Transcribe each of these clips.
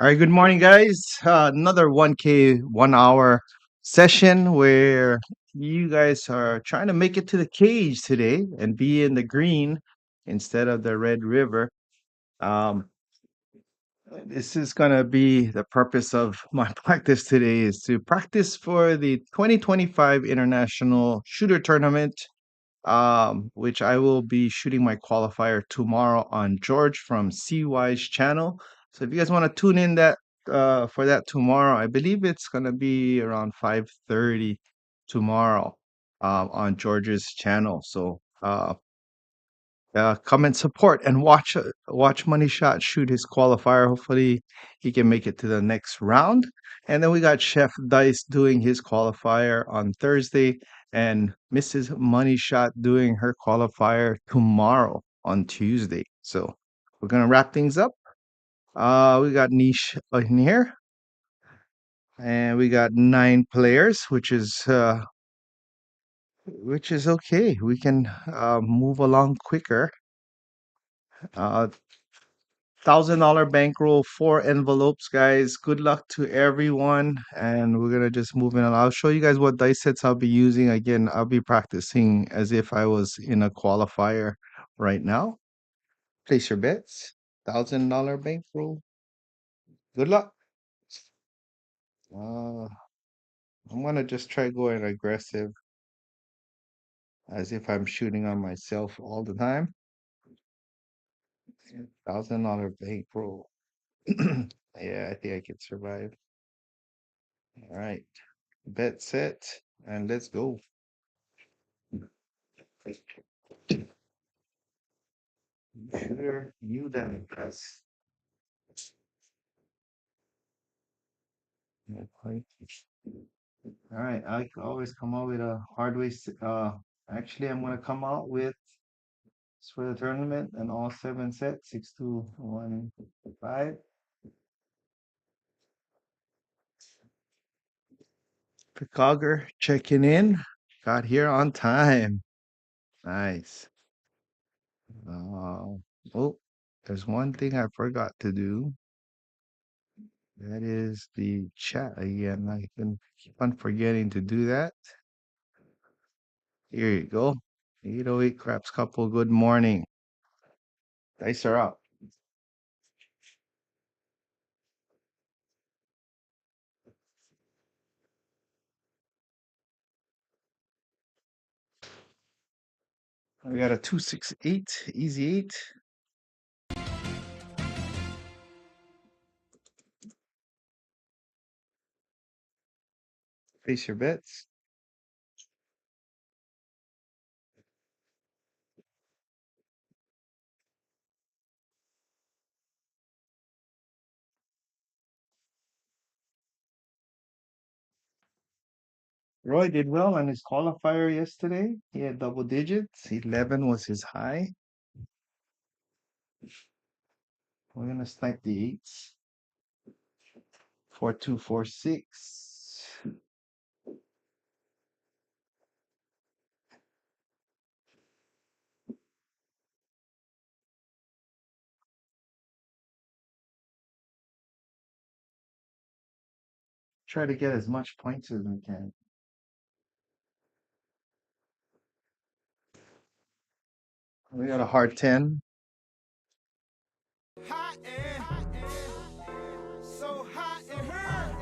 All right, good morning, guys. Another 1K 1 hour session where you guys are trying to make it to the cage today and be in the green instead of the red river. Um, this is going to be the purpose of my practice today is to practice for the 2025 International Shooter Tournament, which I will be shooting my qualifier tomorrow on George from CY's channel. So if you guys want to tune in that for that tomorrow, I believe it's gonna be around 5:30 tomorrow on George's channel. So come and support and watch Moneyshot shoot his qualifier. Hopefully he can make it to the next round. And then we got Chef Dice doing his qualifier on Thursday, and Mrs. Moneyshot doing her qualifier tomorrow on Tuesday. So we're gonna wrap things up. We got Niche in here, and we got 9 players, which is okay. We can move along quicker. Uh, $1,000 bankroll, 4 envelopes, guys. Good luck to everyone. And we're gonna just move in. I'll show you guys what dice sets I'll be using. Again, I'll be practicing as if I was in a qualifier right now. Place your bets. $1,000 bankroll. Good luck. Uh, I'm gonna just try going aggressive as if I'm shooting on myself all the time. $1,000 bankroll. Yeah, I think I can survive. All right. Bet set and let's go. Shooter, you then press. Okay. All right, I can always come out with a hard way. Actually, I'm gonna come out with for the tournament and all 7 sets, 6, 2, 1, 5. Picogger checking in. Got here on time. Nice. Oh, there's one thing I forgot to do. That is the chat again. I can keep on forgetting to do that. Here you go. 808 Craps couple, good morning. Dice are up. We got a 268, easy 8. Face your bets. Roy did well on his qualifier yesterday. He had double digits. 11 was his high. We're gonna snipe the 8s. 4246. Try to get as much points as we can. We got a hard 10. Hot and so hot in here.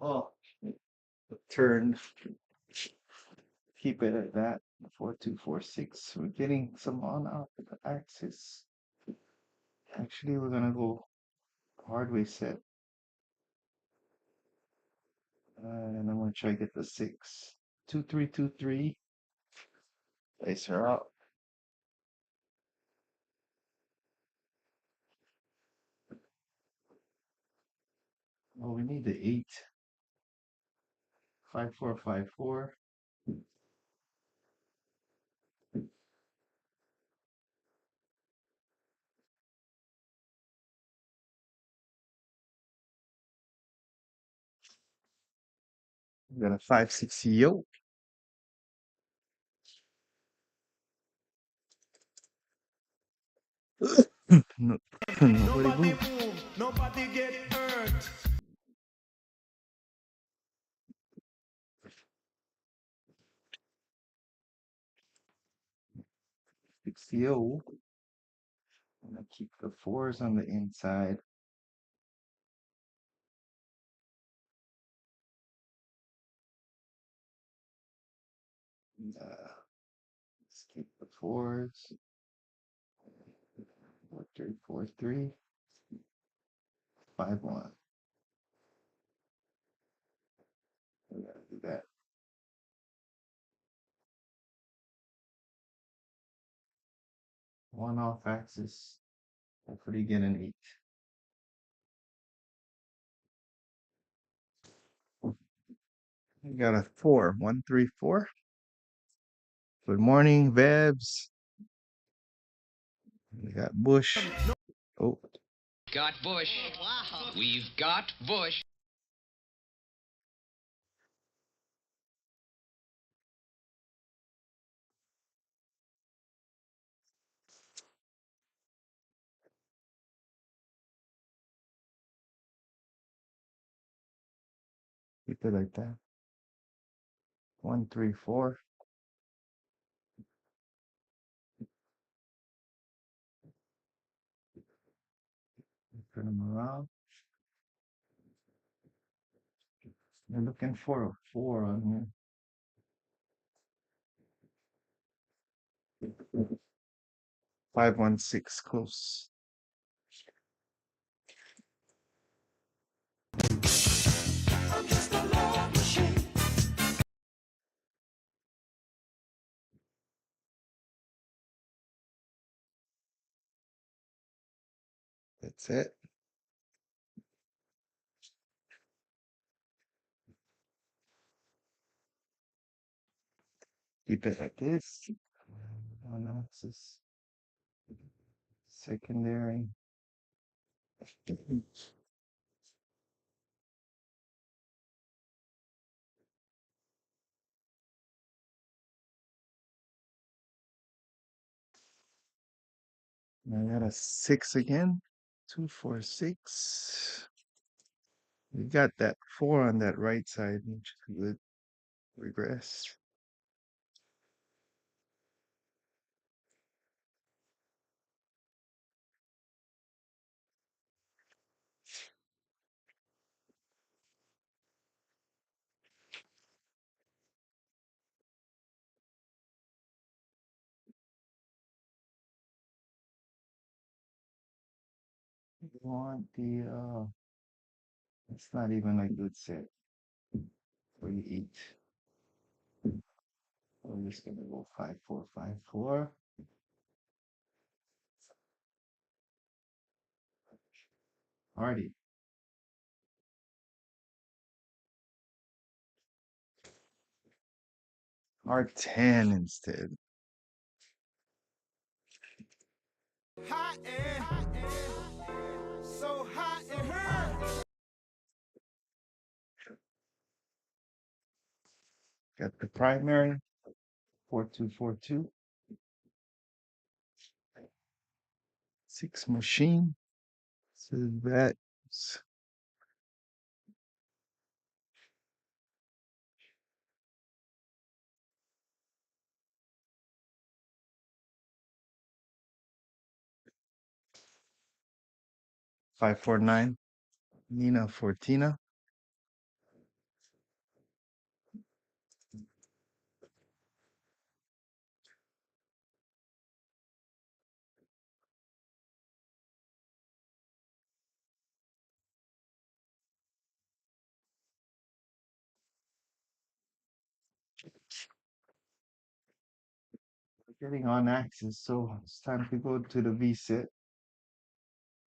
Oh, turn. Keep it at that. 4246. We're getting some on out the axis. Actually, we're gonna go hard way set. And I'm gonna try to get the 6. 2323. Dice are out. Oh, we need the 8. 5454. We got a 560 yoke. No, nobody Nobody move. move, nobody get hurt. Fix the O. I'm gonna keep the fours on the inside. Let's keep the fours. 4-3, 4-3, 5-1. We gotta do that. One off axis. Hopefully get an 8. We got a 4. 1, 3, 4. Good morning, Vebs. We got Bush. Oh, Got Bush. Oh, wow. We've got Bush. keep it like that. 1, 3, 4. Turn them around. They're looking for a 4 on here. 5-1-6 close. That's it. Keep it like this. One axis. Secondary. I got a 6 again. 2, 4, 6. We got that 4 on that right side, which is good. Regress. We want the it's not even a good set for you eat. We're just gonna go 5-4, 5-4. Alrighty. R10 instead. Hot air, so hot it hurt. Got the primary. 4-2-4-2. 6 machine. So that's 5-4-9. Nina Fortina. 'We're getting on axis, so it's time to go to the V set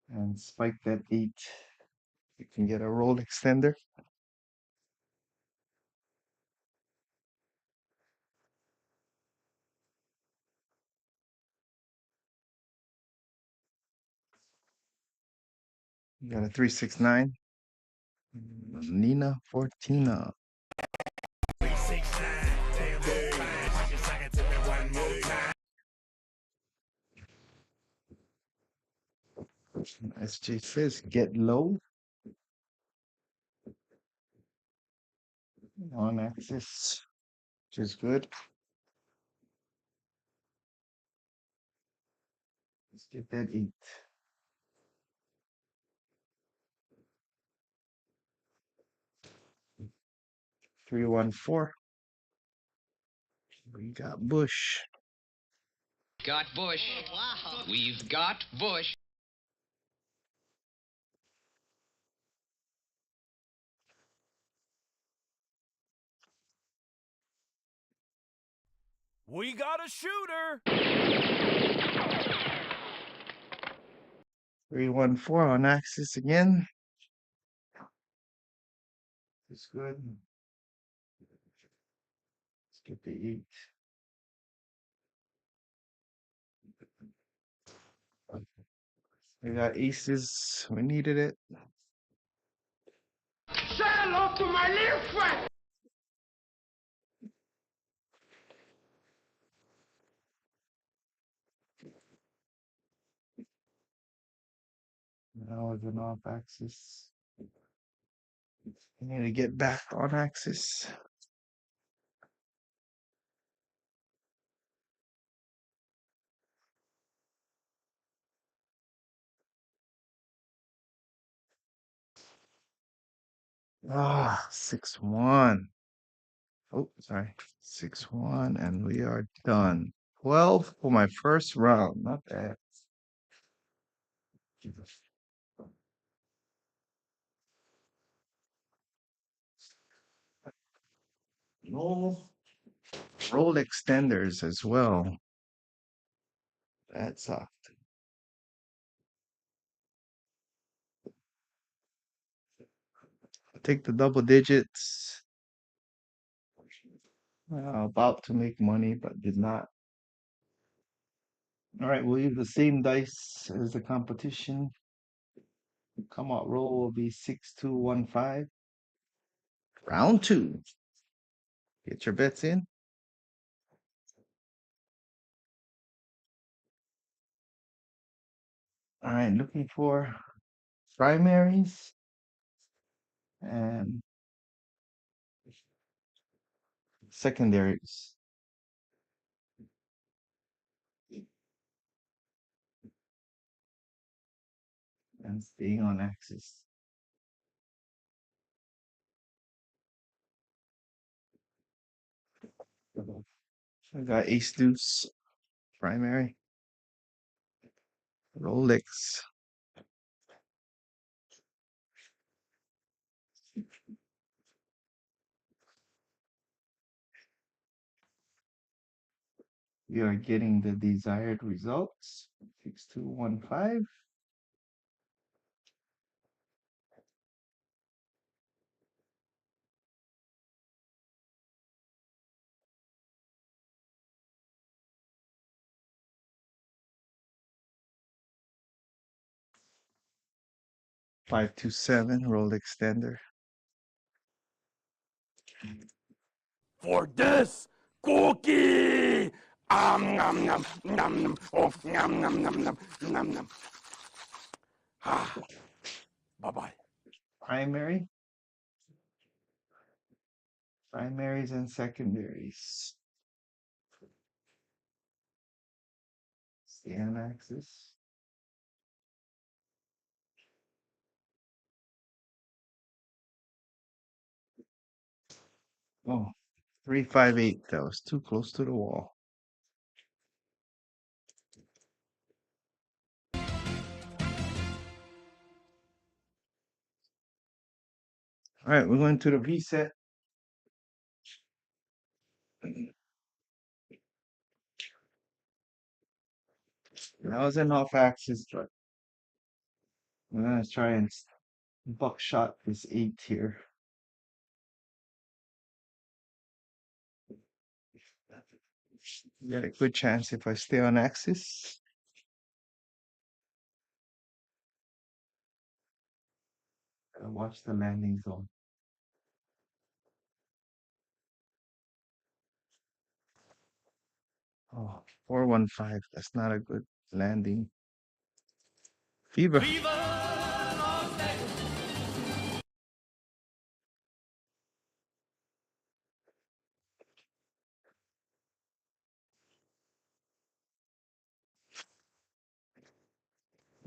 and spike that 8. You can get a roll extender. You got a 3-6-9. Nina Fortina. 369, damn, that's fine. Just suck it to me one more time. SJ says get low on axis, which is good. Let's get that 8. 314. We got Bush. Got Bush. We've got Bush. We got a shooter. 314 on axis again. It's good. Let's get the 8. We got aces. We needed it. Say hello to my little friend. Now it's an off axis. We need to get back on axis. Ah, 6-1. Oh, sorry. 6-1, and we are done. 12 for my first round. Not bad. No roll extenders as well. That sucked. I'll take the double digits. About to make money, but did not. All right, we'll use the same dice as the competition. Come out roll will be 6-2-1-5. Round 2. Get your bets in. All right, looking for primaries and secondaries. And staying on axis. I got ace deuce primary. Rolex. We are getting the desired results. 6-2-1-5. 5-2-7. Roll extender. For this cookie. Nom nom nom nom. Oh, nom nom nom nom nom nom. Ah. Bye bye. Primary. Primaries and secondaries. Stay on axis. Oh, 3-5-8. That was too close to the wall. All right, we're going to the V set. That was an off axis, but I'm gonna try and buckshot this 8 here. Got a good chance if I stay on axis. Gotta watch the landing zone. Oh, 4-1-5. That's not a good landing. Fever. You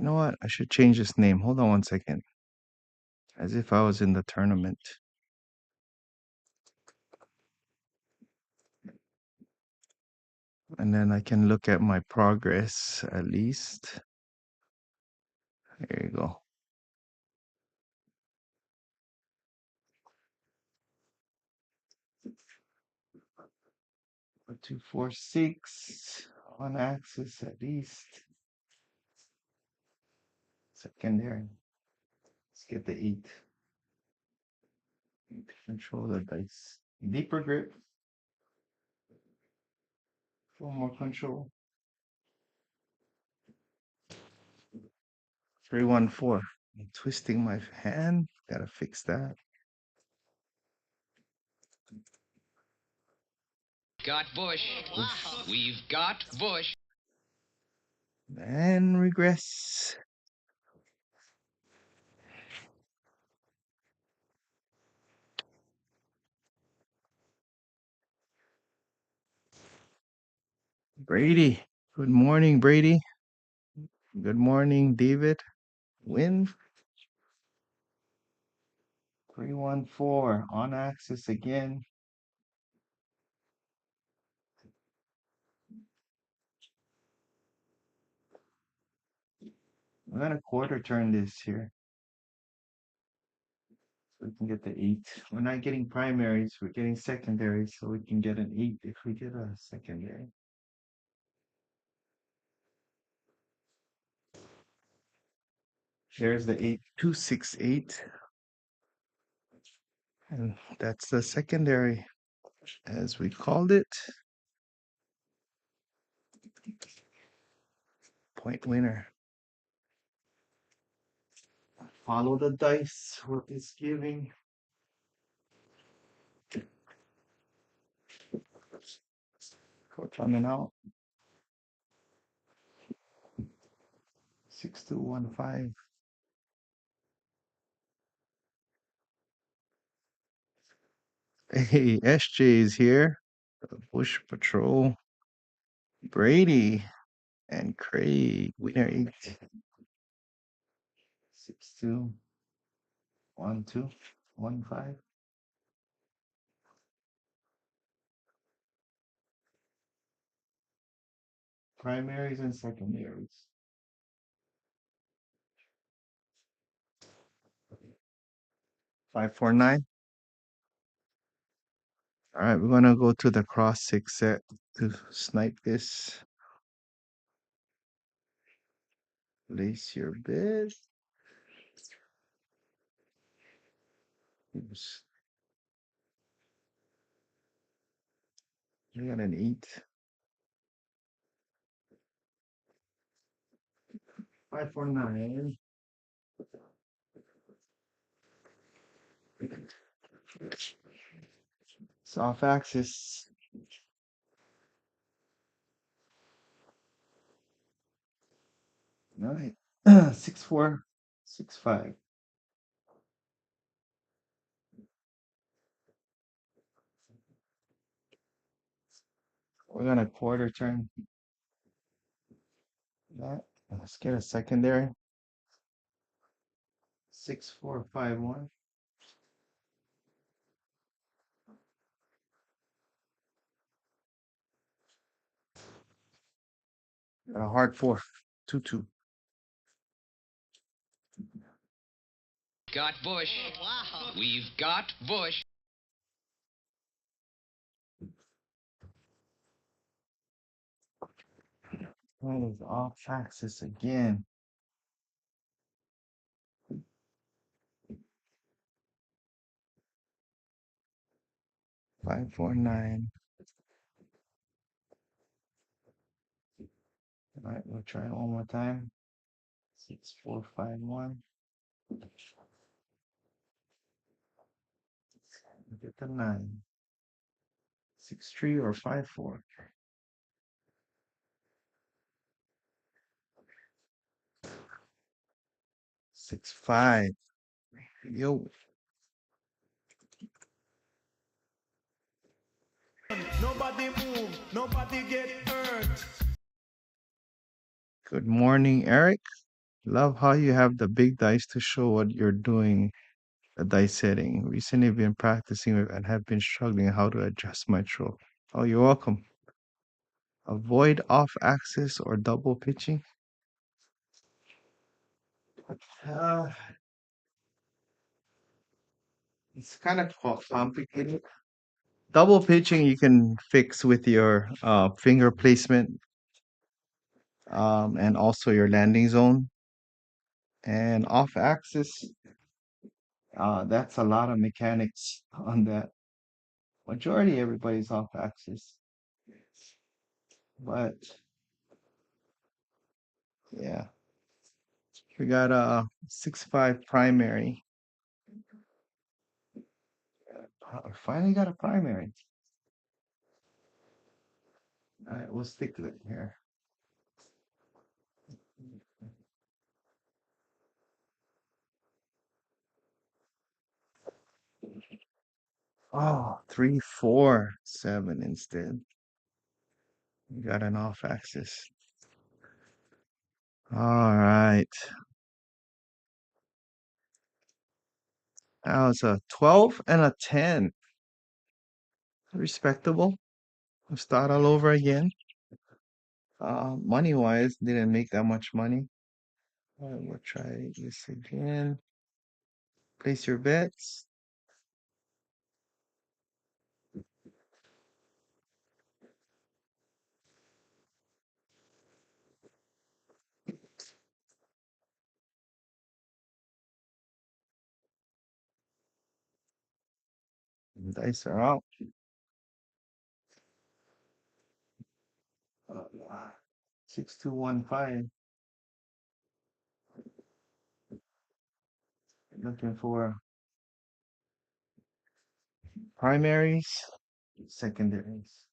know what? I should change this name. Hold on one second. As if I was in the tournament. And then I can look at my progress at least. There you go. 246 on axis at least. Secondary. Let's get the 8. Control the dice. Deeper grip. For more control. 314. I'm twisting my hand. Gotta fix that. Got Bush. Wow. We've got Bush. And regress. Brady. Good morning, Brady. Good morning, David. Win. 314 on axis again. I'm gonna quarter turn this here so we can get the 8. We're not getting primaries, we're getting secondaries, so we can get an 8 if we get a secondary. There's the 8268. And that's the secondary, as we called it. Point winner. Follow the dice, what it's giving. Coach coming out. 6215. Hey, SJ is here. Bush Patrol. Brady and Craig. Winner 8. 621215. Primaries and secondaries. 549. All right, we're gonna go to the cross 6 set to snipe this. Place your bid. Oops. We got an 8. 549. It's off axis. All right. 6465. We're gonna quarter turn that. Let's get a secondary. 6451. Got a hard 4. 2-2. Got Bush. Wow. We've got Bush. That is off axis again. 549. All right, we'll try it one more time. 6451. Get the 9. 6-3 or 5-4. 6-5. Yo, Nobody move, nobody get hurt. good morning, Eric. Love how you have the big dice to show what you're doing, the dice setting. Recently been practicing it and have been struggling how to adjust my throw. Oh, you're welcome. Avoid off axis or double pitching. Uh, it's kind of complicated. Double pitching you can fix with your finger placement and also your landing zone. And off axis, that's a lot of mechanics on that. Majority everybody's off axis, but yeah, we got a 6-5 primary. Finally got a primary. All right, we'll stick with it here. Oh, 3-4-7 instead. We got an off axis. All right. That was a 12 and a 10. Respectable. We'll start all over again. Money wise, didn't make that much money. We'll try this again. Place your bets. Dice are out. 6215. Looking for primaries, secondaries.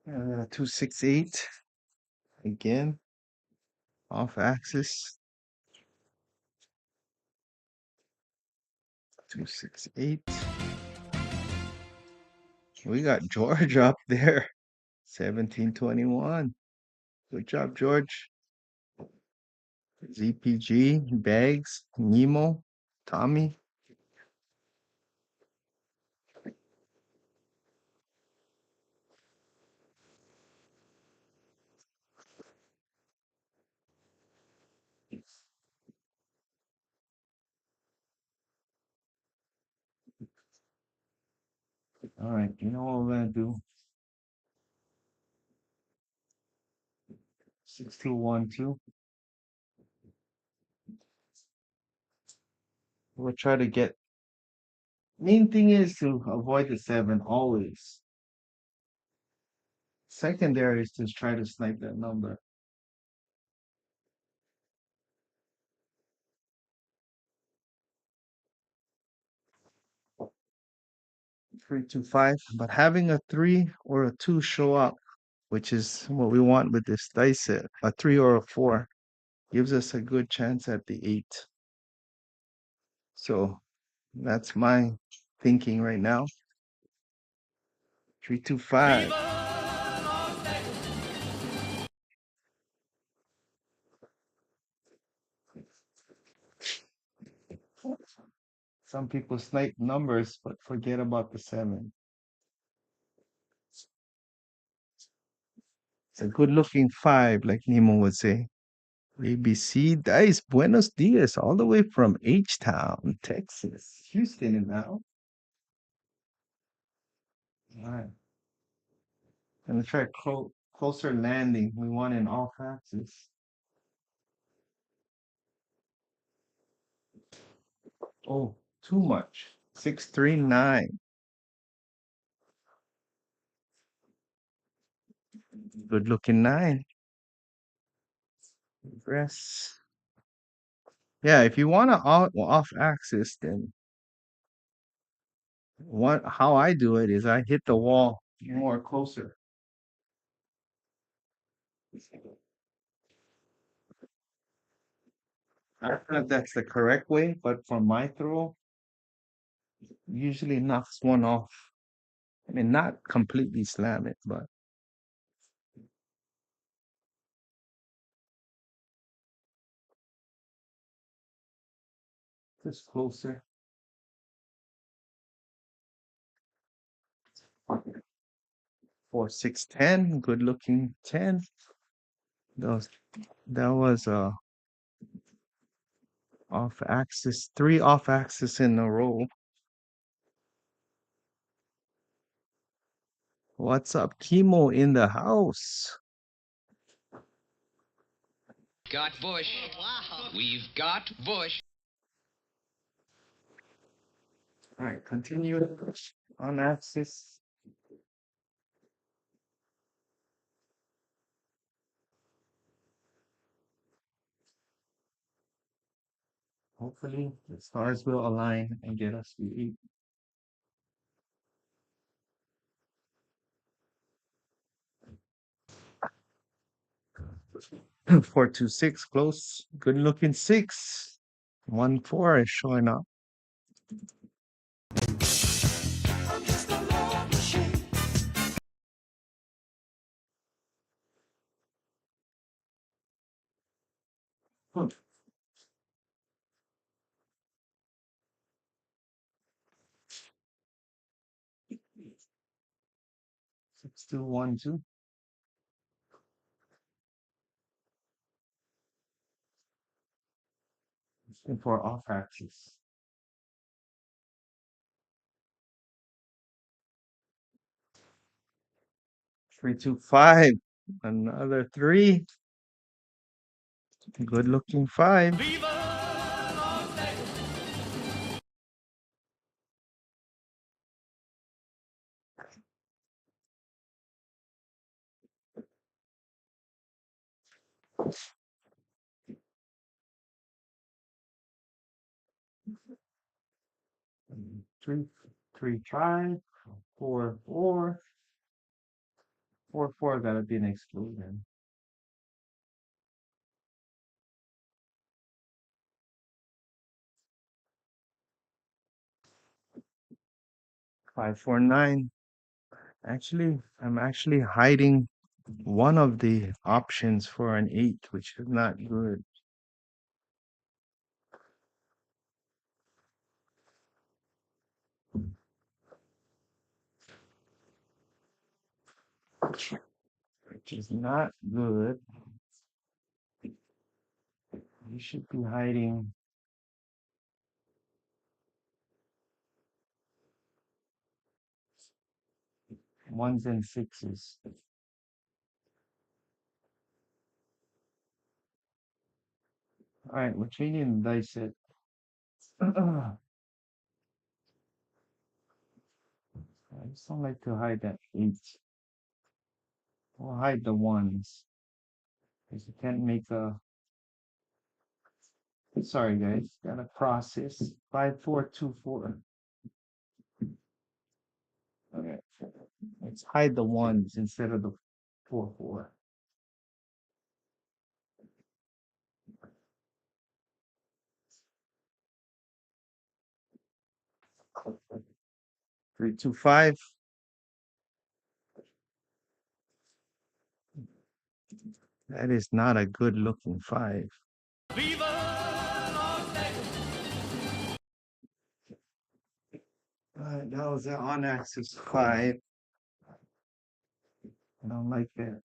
And 268 again, off axis. 268. We got George up there. 1721. Good job, George. ZPG, Bags, Nemo, Tommy. All right, you know what we're gonna do? 6212. We'll try to get. Main thing is to avoid the 7 always. Secondary is to try to snipe that number. 325. But having a 3 or a 2 show up, which is what we want with this dice set, a 3 or a 4, gives us a good chance at the 8. So that's my thinking right now. 325. Some people snipe numbers but forget about the 7. It's a good looking 5, like Nemo would say. ABC Dice, buenos dias, all the way from H-Town, Texas. Houston and now. All right. Gonna try closer landing. We want an off axis. Oh, too much. 639. Good looking 9. Press. Yeah, if you want to off axis, then What how I do it is I hit the wall more closer. I don't know if that's the correct way, but for my throw, usually knocks one off. I mean, not completely slam it, but just closer. Four, six, 10. Good looking 10. Those that was off axis, three off axis in a row. What's up, Timo in the house? Got Bush. We've got Bush. All right, continue on axis. Hopefully, the stars will align and get us to eat. 426 close. Good looking six. 1-4 is showing up. Hmm. 6212. Looking for off axis. 325. Another three. Good looking five. Viva Las Vegas. 335. 4-4. 4-4 gotta be an exclusion. 549. Actually, I'm actually hiding one of the options for an 8, which is not good. Which is not good. You should be hiding ones and sixes. All right, we're changing the dice set. I just don't like to hide that 8. We'll hide the ones. Because you can't make a. Sorry, guys. Gotta process. 5424. Okay. Let's hide the ones instead of the 4-4. 325. That is not a good looking 5. Viva Las Vegas. That was an on axis 5. I don't like that.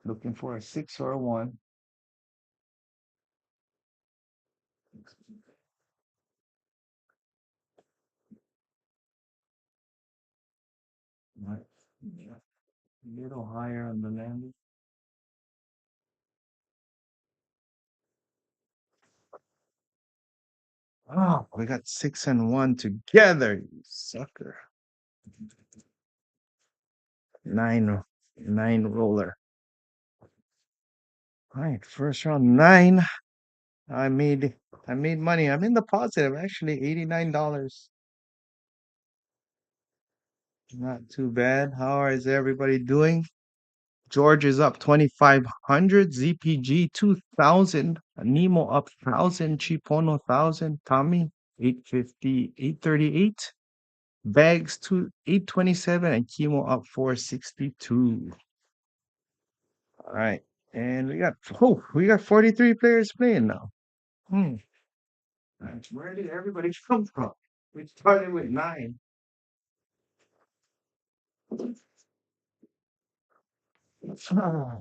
Looking for a 6 or a 1. Right. Yeah. A little higher on the landing. Oh, we got 6 and 1 together, you sucker. 9 roller. All right, first round 9. I made I made money. I'm in the positive actually, $89. Not too bad. How is everybody doing? George is up 2,500, ZPG 2,000, Nemo up 1,000, Chipono 1,000, Tommy 850, 838, Bags 827, and Chemo up 462. All right. And we got 43 players playing now. Hmm. Where did everybody come from? We started with 9. Ah.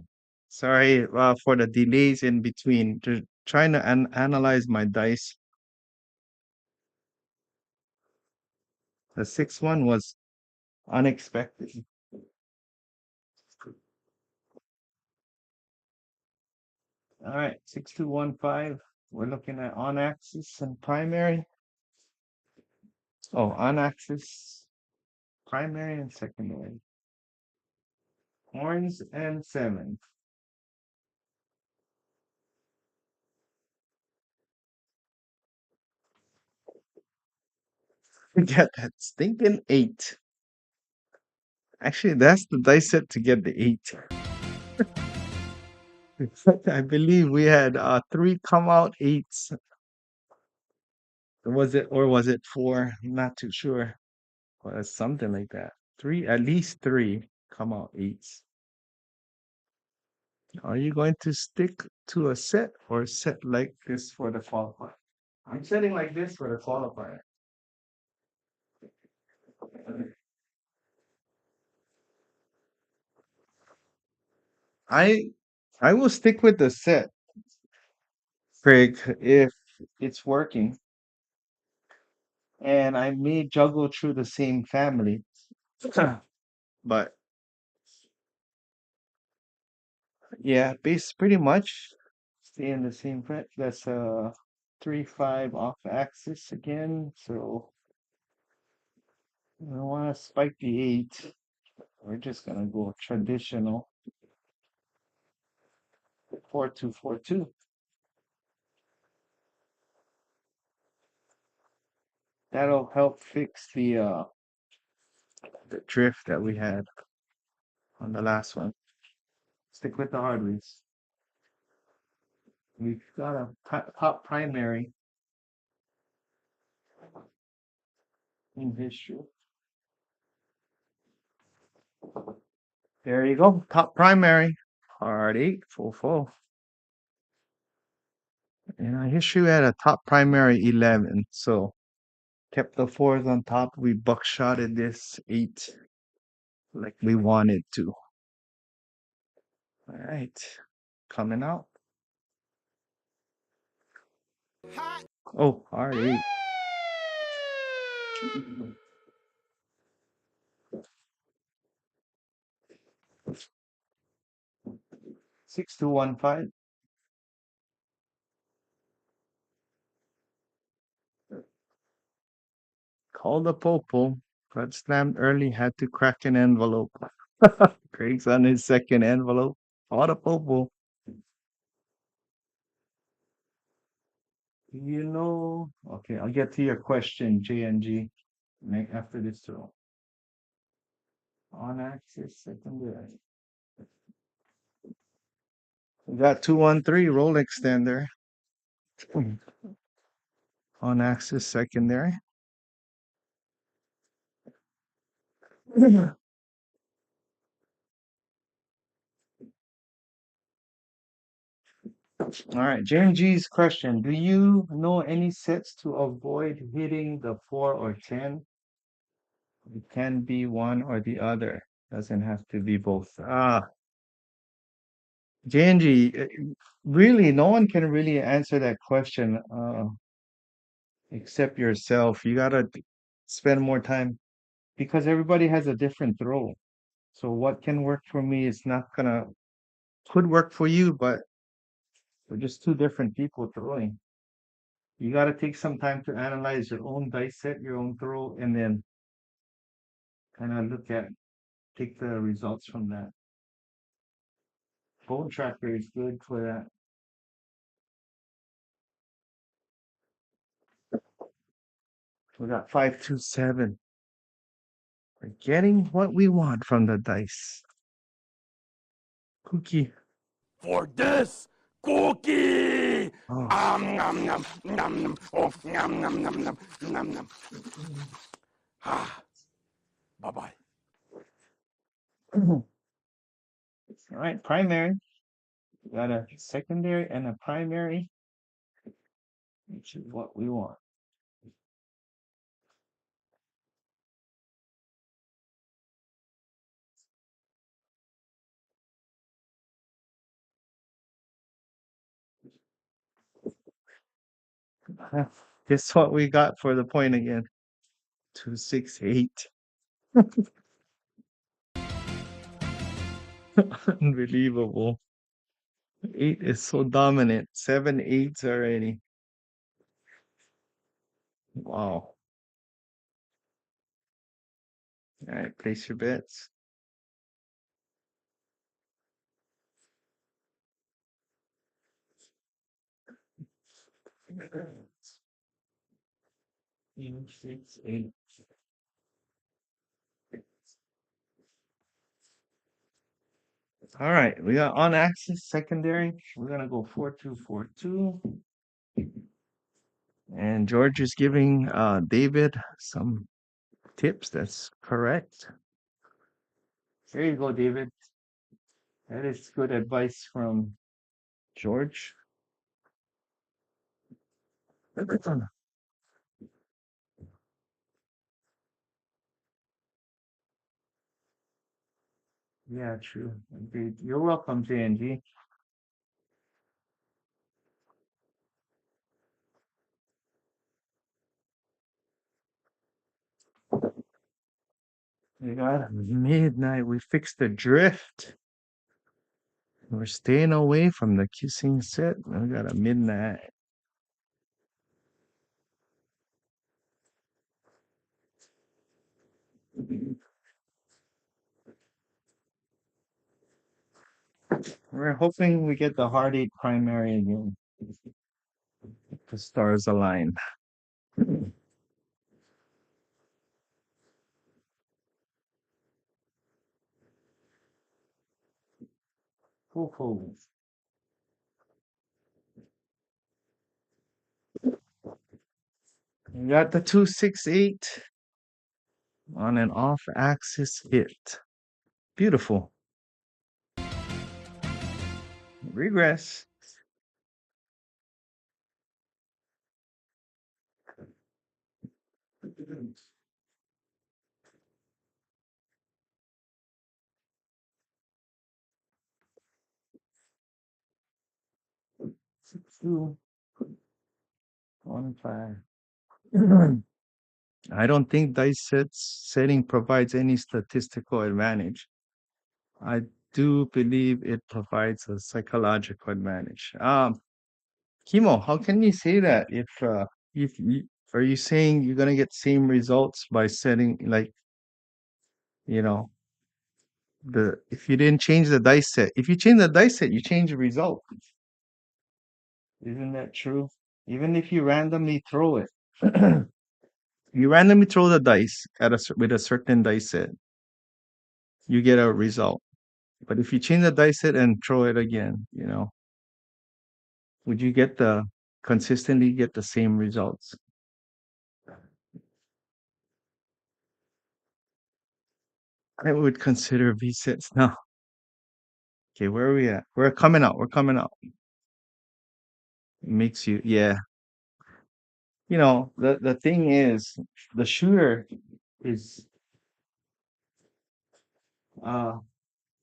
Sorry for the delays in between. Just trying to analyze my dice. The sixth one was unexpected. All right, 6215. We're looking at on axis and primary. Oh, on axis, primary and secondary. Horns and 7. We get that stinking 8. Actually, that's the dice set to get the 8. I believe we had 3 come out 8s. Was it 4? I'm not too sure. Well, it's something like that. 3, at least 3 come out 8s. Are you going to stick to a set or set like this for the qualifier? I'm setting like this for the qualifier. I I will stick with the set, Craig, if it's working. And I may juggle through the same family. But yeah, base pretty much stay in the same front. That's 3-5 off axis again. So I don't want to spike the 8. We're just gonna go traditional 4-2-4-2. That'll help fix the drift that we had on the last one. Stick with the hardways. We've got a top primary in history. There you go. Top primary. Hard 8, full. And our history had a top primary 11. So kept the 4s on top. We buckshotted this 8 like we wanted to. All right. Coming out. Oh, hard 8. 6215. Called the popo. Got slammed early. Had to crack an envelope. Craig's on his second envelope. Called the popo. Okay, I'll get to your question, JNG, after this throw. On axis, secondary. We got 213 roll extender. On axis, secondary. All right, JNG's question. Do you know any sets to avoid hitting the 4 or 10? It can be one or the other. Doesn't have to be both. JNG, really, no one can really answer that question except yourself. You gotta spend more time because everybody has a different throw. So what can work for me is not gonna could work for you, but we're just two different people throwing. You gotta take some time to analyze your own dice set, your own throw, and then kind of take the results from that. Phone tracker is good for that. We got 527. We're getting what we want from the dice. Cookie. For this cookie! Oh. Nom nom nom nom. Oh, nom nom nom nom nom nom. Bye bye. All right, primary. We got a secondary and a primary, which is what we want. Guess what we got for the point again? 268. Unbelievable. 8 is so dominant. 7 eights already. Wow. All right, place your bets. Two, 6, 8. All right, we got on axis secondary. We're gonna go 4-2-4-2. And George is giving David some tips. That's correct. There you go, David. That is good advice from George. Yeah, true. Indeed. You're welcome, JNG. We got midnight. We fixed the drift. We're staying away from the kissing set. We got a midnight. We're hoping we get the heart eight primary again. The stars align. Cool. We got the 268 on an off axis hit. Beautiful. Regress. Two, 1, 5. I don't think dice setting provides any statistical advantage. I do believe it provides a psychological advantage. Kimo, how can you say that if you, are you saying you're gonna get same results by setting like you know the if you didn't change the dice set? If you change the dice set, you change the result. Isn't that true? Even if you randomly throw it, you randomly throw the dice with a certain dice set, you get a result. But if you change the dice set and throw it again, would you get the consistently get the same results? I would consider V sets now. Okay, where are we at? We're coming out. We're coming out. Makes you, yeah. The thing is, the shooter is uh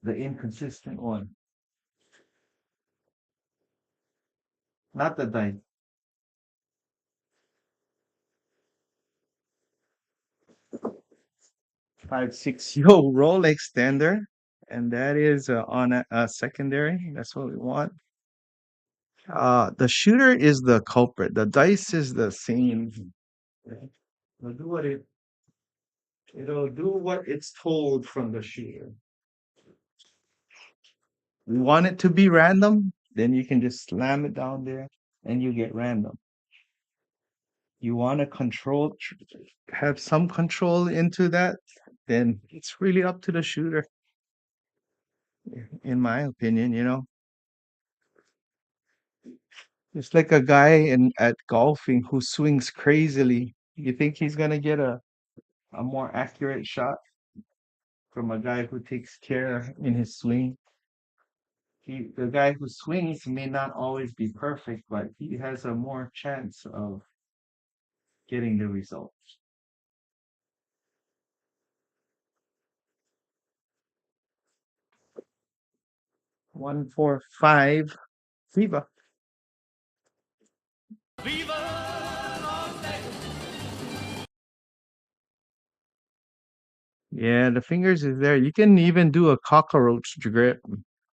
the inconsistent one, not the dice. 5-6. Yo, roll extender, and that is on a secondary. That's what we want. The shooter is the culprit. The dice is the same. It'll do what it'll do what it's told from the shooter. We want it to be random, then you can just slam it down there and you get random. you want to have some control into that, then it's really up to the shooter, in my opinion, you know. It's like a guy in at golfing who swings crazily. You think he's gonna get a more accurate shot from a guy who takes care in his swing? The guy who swings may not always be perfect, but he has a more chance of getting the result. 145 Viva. Viva Las Vegas. Yeah, the fingers is there. You can even do a cockroach grip,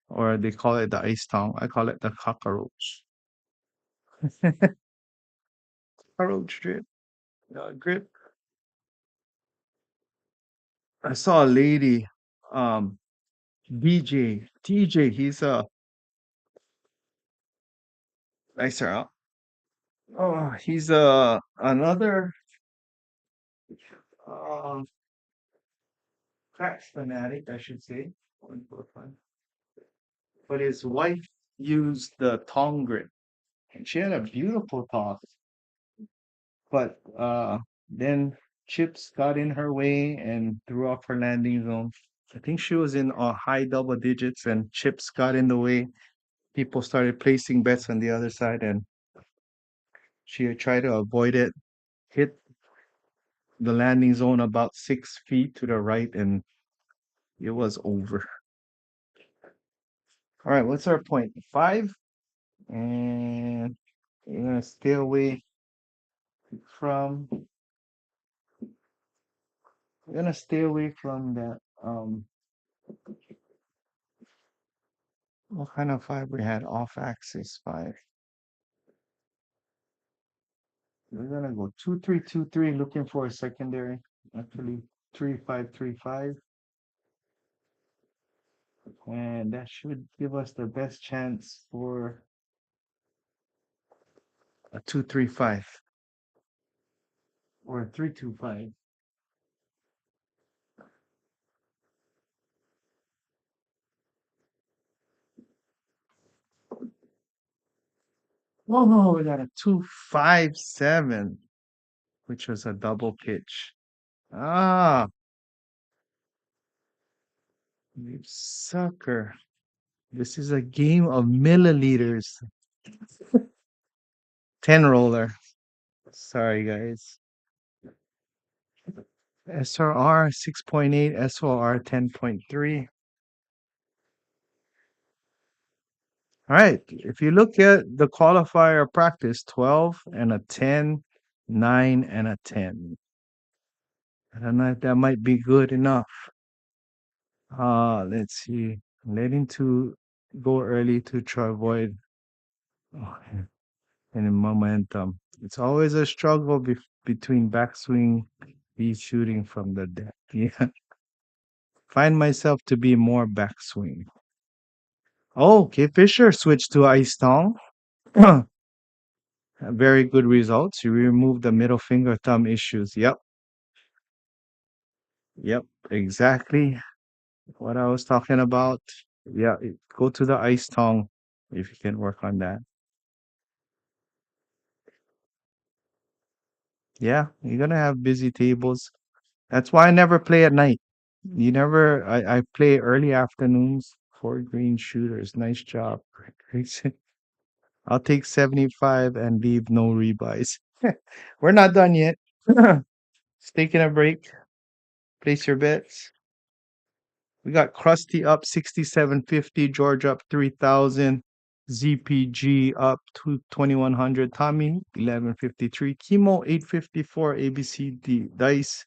or they call it the ice tongue. I call it the cockroach. Cockroach grip. I saw a lady, um, DJ. He's a nicer out. Oh, he's another um crash fanatic, I should say. 145. But his wife used the tongue grip, and she had a beautiful toss. But then chips got in her way and threw off her landing zone. I think she was in high double digits, and chips got in the way. People started placing bets on the other side, and she tried to avoid it. Hit the landing zone about 6 feet to the right, and it was over. All right, what's our point? Five, and we're gonna stay away from. We're gonna stay away from that. What kind of five we had? Off axis five. We're gonna go 2-3-2-3, looking for a secondary. Actually, 3-5-3-5, and that should give us the best chance for a 2-3-5 or a 3-2-5. Oh, we got a 2-5-7, which was a double pitch. Ah, you sucker. This is a game of milliliters. 10 roller. Sorry, guys. SRR 6.8, SOR 10.3. All right. If you look at the qualifier practice, 12 and a 10, 9 and a 10. I don't know if that might be good enough. Let's see. Letting to go early to try avoid oh, any momentum. It's always a struggle between backswing, be shooting from the deck. Yeah. Find myself to be more backswing. Oh, okay. Fisher switched to ice tongue. Very good results. You remove the middle finger thumb issues. Yep. Yep. Exactly what I was talking about. Yeah. Go to the ice tongue if you can work on that. Yeah. You're going to have busy tables. That's why I never play at night. I play early afternoons for green shooters. Nice job. Grayson. I'll take 75 and leave no rebuys. We're not done yet. Just taking a break. Place your bets. We got Krusty up 6750, George up 3000, ZPG up to 2100, Tommy 1153, Chemo 854, ABCD Dice,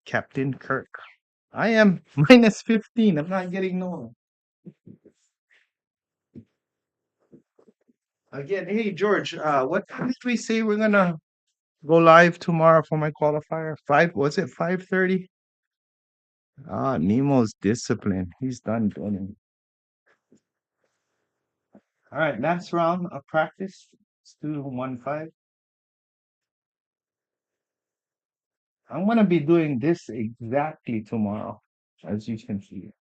Captain Kirk. I am minus 15. I'm not getting no. Again, hey George, what time did we say we're gonna go live tomorrow for my qualifier? Was it 5:30? Ah, Nemo's discipline. He's done doing. All right, last round of practice. Let's do 1-5. I'm gonna be doing this exactly tomorrow, as you can see.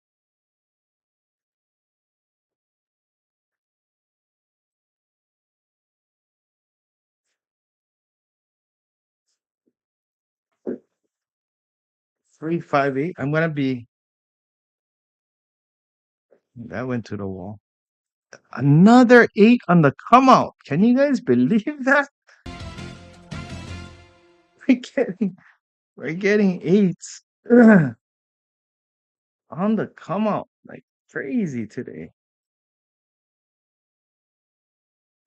358. I'm gonna be that went to the wall. Another eight on the come out. Can you guys believe that? We're getting we're getting eights on the come out like crazy today.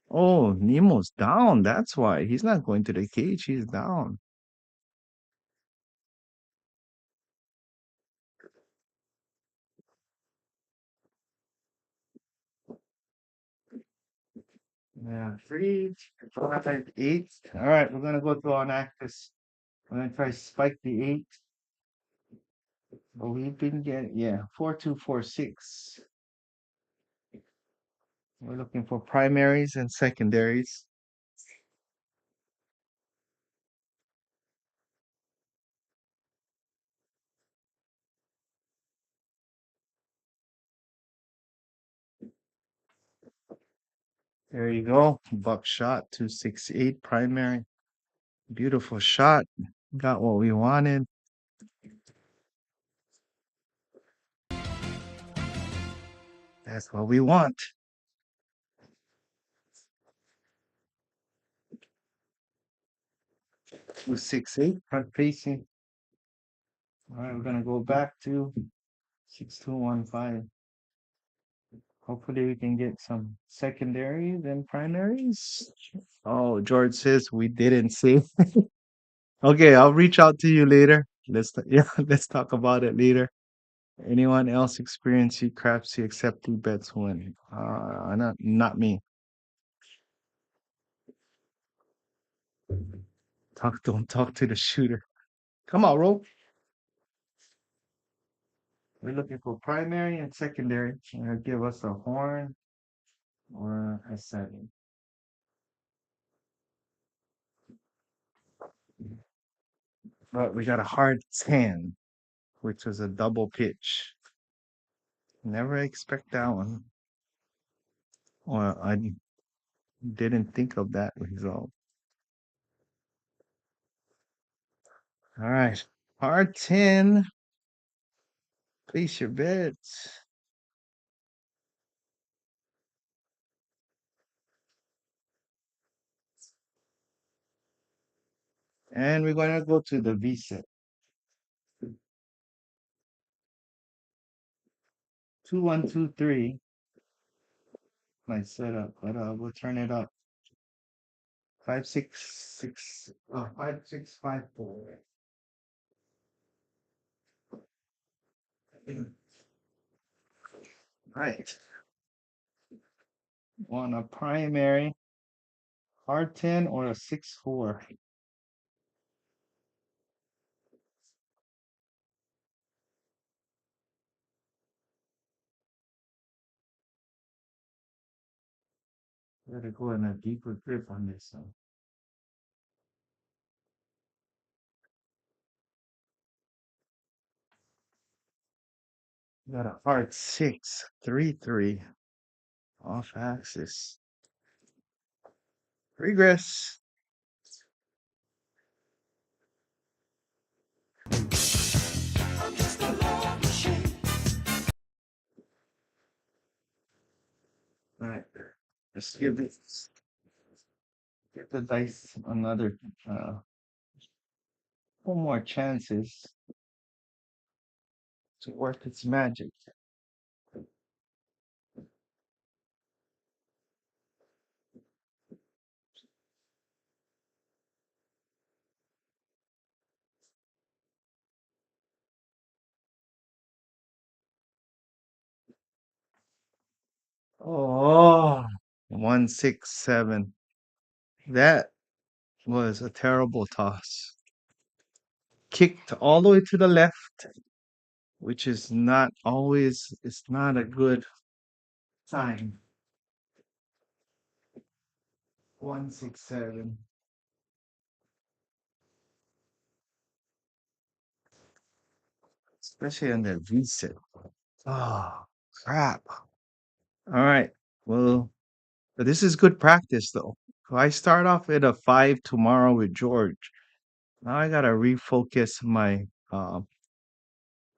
Oh, Nemo's down. That's why he's not going to the cage. He's down. Yeah, three, five, eight. All right, we're gonna go to on actus. We're gonna try spike the eight. But we've been getting, yeah, 4246. We're looking for primaries and secondaries. There you go. Buckshot 268 primary. Beautiful shot. Got what we wanted. That's what we want. 268 front facing. All right, we're gonna go back to 6215. Hopefully we can get some secondaries and primaries. Oh, George says we didn't see. Okay, I'll reach out to you later. Yeah, let's talk about it later. Anyone else experience you Crapsee except two bets win? Not me. Don't talk to the shooter. Come on, roll. We're looking for primary and secondary. Give us a horn or a seven. But we got a hard 10, which was a double pitch. Never expect that one. Or I didn't think of that result. All right. Hard 10. Place your bets. And we're going to go to the V set. 2123. Nice setup, but we'll turn it up. 5654. Right. Want a primary hard 10 or a 6-4? Gotta go in a deeper grip on this one. Got a hard 6-3-3 off axis. Regress. All right. Let's give the dice another four more chances to work its magic. Oh, 167. That was a terrible toss. Kicked all the way to the left, which is not always, it's not a good sign. 167. especially on that reset. Oh, crap. All right. Well, but this is good practice, though. If I start off at a 5 tomorrow with George, now I gotta refocus my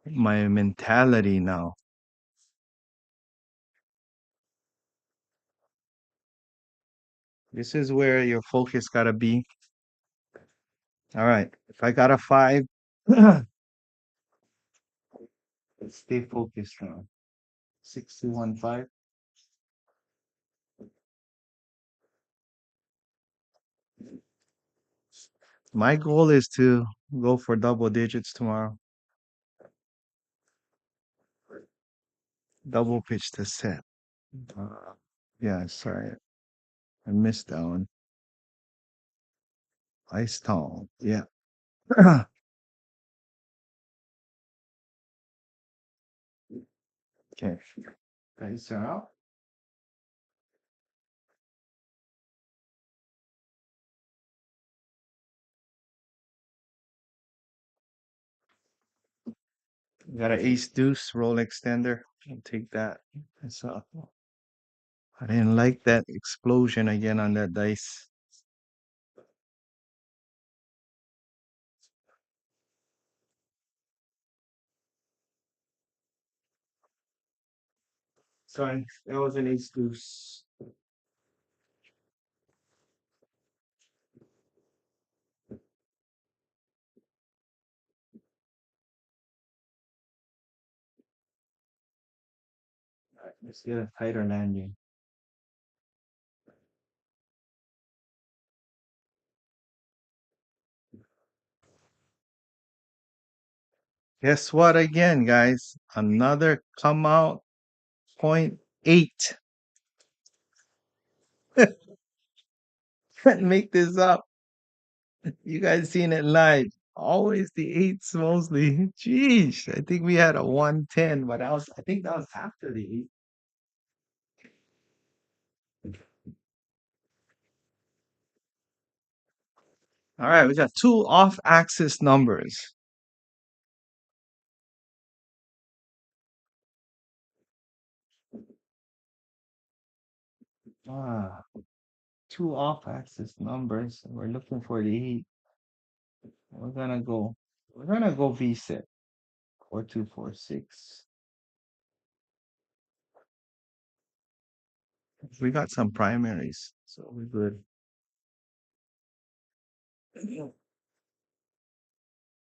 mentality now. This is where your focus gotta be. All right. If I got a 5, let's stay focused now. 6-2-1-5. My goal is to go for double digits tomorrow. Double pitch to set. Uh, yeah, sorry. I missed that one. Ice tall. Yeah. Okay. Guys are out. Got an ace deuce roll extender. I'll take that. I I didn't like that explosion again on that dice. Sorry, that was an ace deuce. All right, let's get a tighter landing. Guess what again, guys? Another come out 0.8. Can't make this up. You guys seen it live. Always the eights mostly. Jeez, I think we had a 110, but I think that was after the eight. All right, we got two off-axis numbers. Ah, two off-axis numbers. We're looking for the eight. We're gonna go V-set. 4246. We got some primaries, so we're good.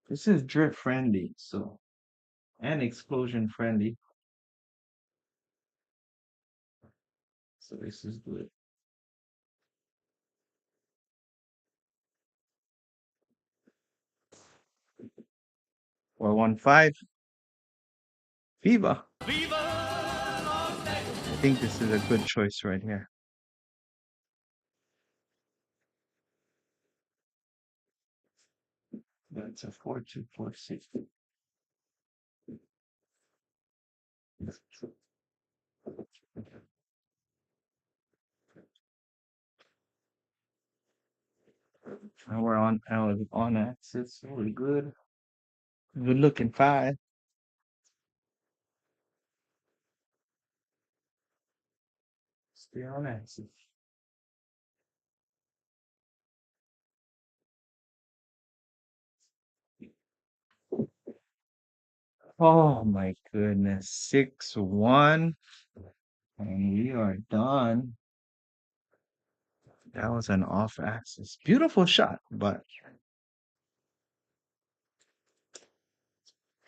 This is drift friendly, so and explosion friendly, so this is good. Or 1-5. Viva. Viva Las Vegas. I think this is a good choice right here. That's a 4246. Now we're on axis. Really good. Good looking 5. Stay on axis. Oh my goodness. 6-1. And we are done. That was an off axis. Beautiful shot, but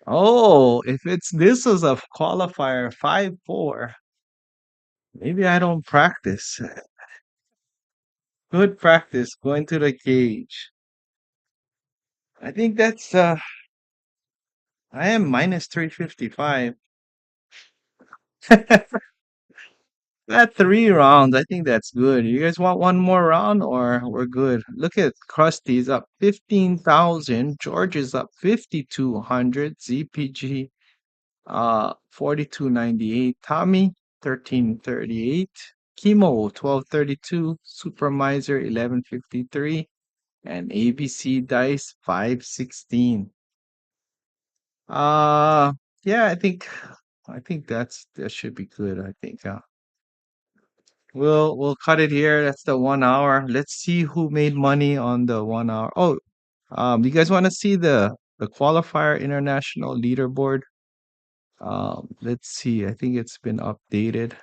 oh, if it's this was a qualifier 5-4, maybe I don't practice. Good practice going to the cage. I think that's I am minus 355. That 3 rounds, I think that's good. You guys want one more round or we're good? Look at Krusty's up 15,000. George is up 5,200. ZPG 4298. Tommy 1338. Chemo 1232. Supermiser 1153. And ABC Dice 516. Yeah, I think that should be good. I think we'll cut it here. That's the 1 hour. Let's see who made money on the 1 hour. Oh, you guys want to see the qualifier international leaderboard? Let's see. I think it's been updated.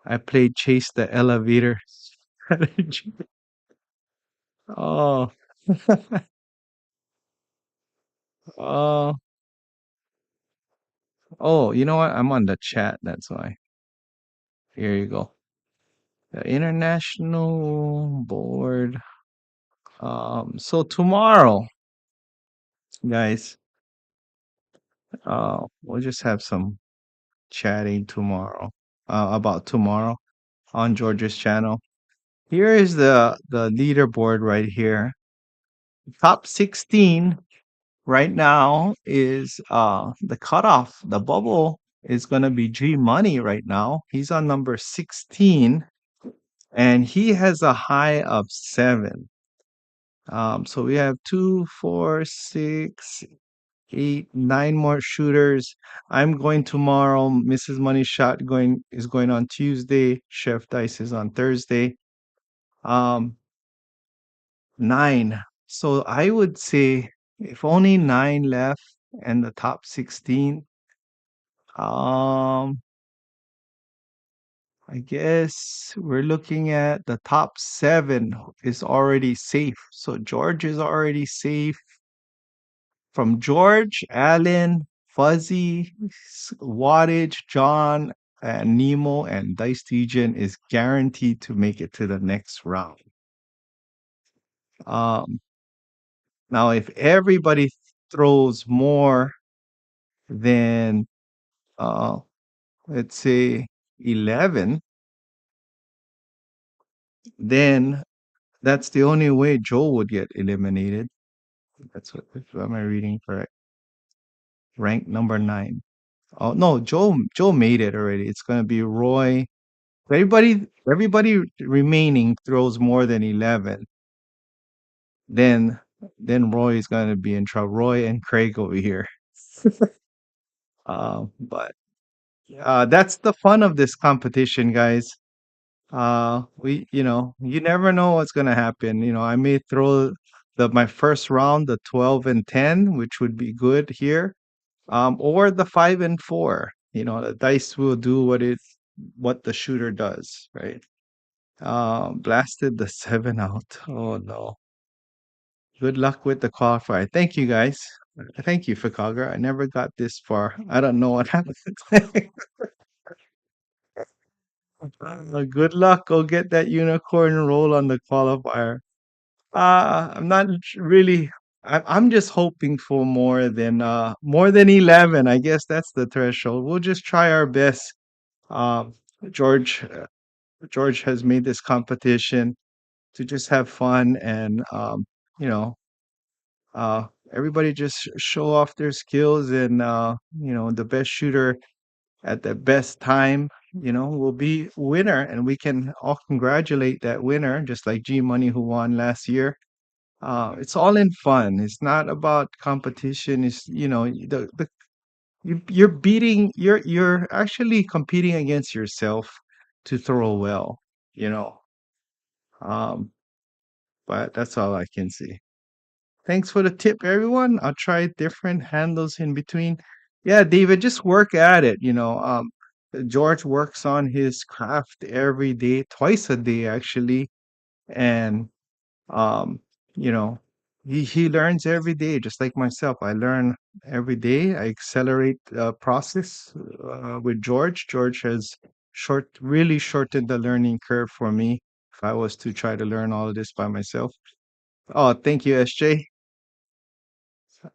I played Chase the Elevator strategy. Oh, oh, oh, you know what? I'm on the chat. That's why. Here you go. The international board. So tomorrow, guys, we'll just have some chatting tomorrow, about tomorrow on George's channel. Here is the leaderboard right here. Top 16 right now is the cutoff. The bubble is gonna be G Money right now. He's on number 16 and he has a high of 7. So we have 2, 4, 6, 8, 9 more shooters. I'm going tomorrow. Mrs. Moneyshot going on Tuesday. Chef Dice is on Thursday. 9. So I would say if only 9 left and the top 16, um, I guess we're looking at the top 7 is already safe. So George is already safe. From George, Alan, Fuzzy, Wattage, John, and Nemo, and Dice Legion is guaranteed to make it to the next round. Um, Now, if everybody throws more than, uh, let's say, 11, then that's the only way Joe would get eliminated. That's what, if am I reading correct? Rank number 9. Oh no, Joe made it already. It's gonna be Roy. Everybody remaining throws more than 11, then Roy is gonna be in trouble. Roy and Craig over here. But that's the fun of this competition, guys. You never know what's gonna happen. I may throw my first round, the 12 and 10, which would be good here, or the 5 and 4. The dice will do what the shooter does, right? Blasted the 7 out. Oh no. Good luck with the qualifier. Thank you, guys. Thank you, Fakaga. I never got this far. I don't know what happened. Good luck. Go get that unicorn roll on the qualifier. I'm not really. I'm just hoping for more than 11. I guess that's the threshold. We'll just try our best. Um, George George has made this competition to just have fun and you know everybody just show off their skills and the best shooter at the best time, will be winner, and we can all congratulate that winner, just like G Money who won last year. It's all in fun. It's not about competition. It's you're actually competing against yourself to throw well, you know. Um, but that's all I can say. Thanks for the tip, everyone. I'll try different handles in between. Yeah, David, just work at it. George works on his craft every day, twice a day actually, and um, you know, he learns every day, just like myself. I learn every day. I accelerate the process with George. George has really shortened the learning curve for me. If I was to try to learn all of this by myself. Oh, thank you, SJ.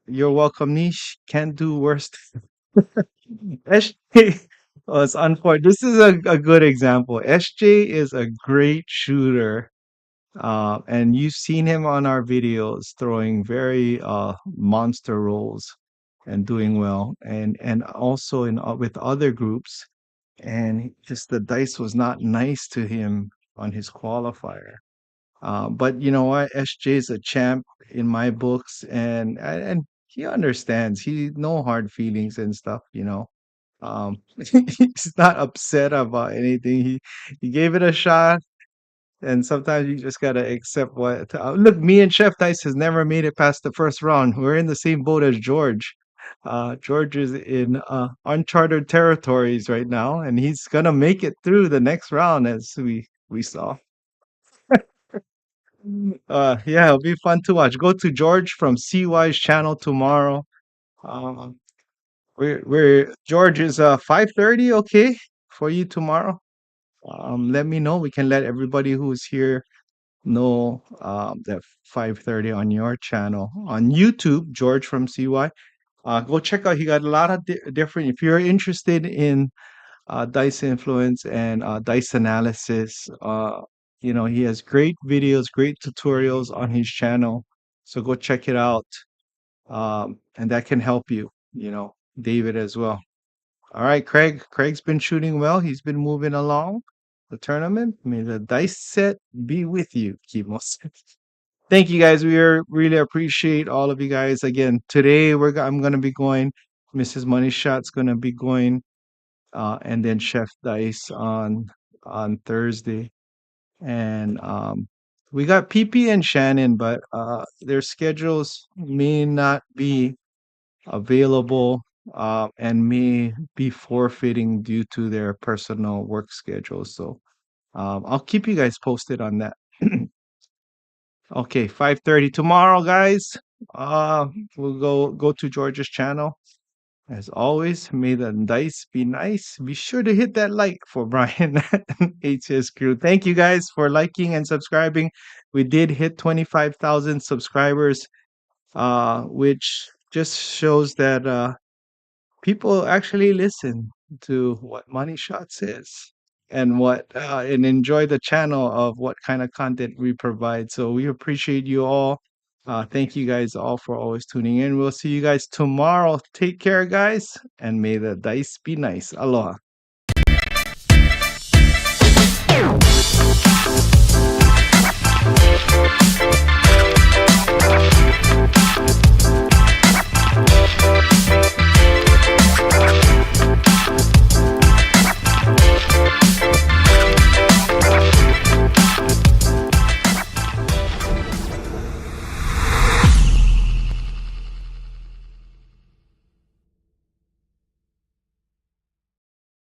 You're welcome, Niche. Can't do worse. SJ, oh, it's unfortunate. This is a good example. SJ is a great shooter. And you've seen him on our videos throwing very monster rolls and doing well, and also with other groups. And just the dice was not nice to him on his qualifier. But you know what? SJ is a champ in my books, and he understands. He no hard feelings and stuff, you know. He's not upset about anything. He gave it a shot, and sometimes you just gotta accept what. Look, me and Chef Dice has never made it past the first round. We're in the same boat as George. George is in uncharted territories right now, and he's gonna make it through the next round, as we saw. Yeah, it'll be fun to watch. Go to George from CY's channel tomorrow. Um, we're George is 5:30, okay, for you tomorrow. Let me know. We can let everybody who's here know that 5:30 on your channel on YouTube, George from CY. Go check out. He got a lot of different. If you're interested in dice influence and dice analysis, you know, he has great videos, great tutorials on his channel. So go check it out, and that can help you. You know, David as well. All right, Craig. Craig's been shooting well. He's been moving along the tournament. May the dice set be with you, Kimos. Thank you guys. Really appreciate all of you guys. Again, today I'm gonna be going. Mrs. Money Shot's gonna be going, and then Chef Dice on Thursday. And we got PP and Shannon, but their schedules may not be available, and may be forfeiting due to their personal work schedules. So I'll keep you guys posted on that. Okay, 5:30 tomorrow, guys. Uh, we'll go to George's channel. As always, may the dice be nice. Be sure to hit that like for Brian and HS Crew. Thank you guys for liking and subscribing. We did hit 25,000 subscribers, which just shows that people actually listen to what Money Shot says and what and enjoy the channel of what kind of content we provide. So we appreciate you all. Thank you guys all for always tuning in. We'll see you guys tomorrow. Take care, guys, and may the dice be nice. Aloha.